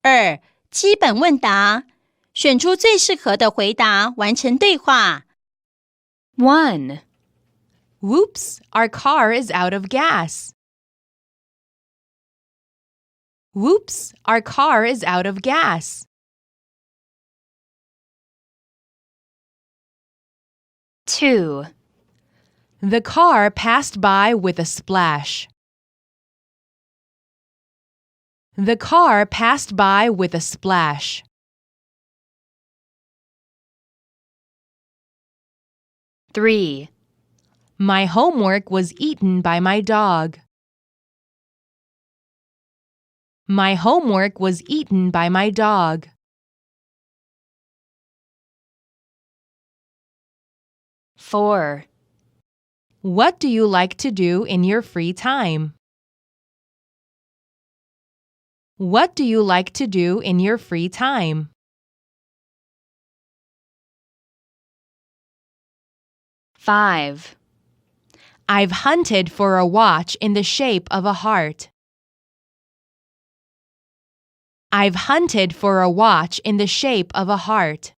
2. 基本问答，选出最适合的回答，完成对话。1. Whoops, our car is out of gas. Whoops, our car is out of gas. 2. The car passed by with a splash. The car passed by with a splash. 3. My homework was eaten by my dog. My homework was eaten by my dog. 4. What do you like to do in your free time? What do you like to do in your free time? 5. I've hunted for a watch in the shape of a heart. I've hunted for a watch in the shape of a heart.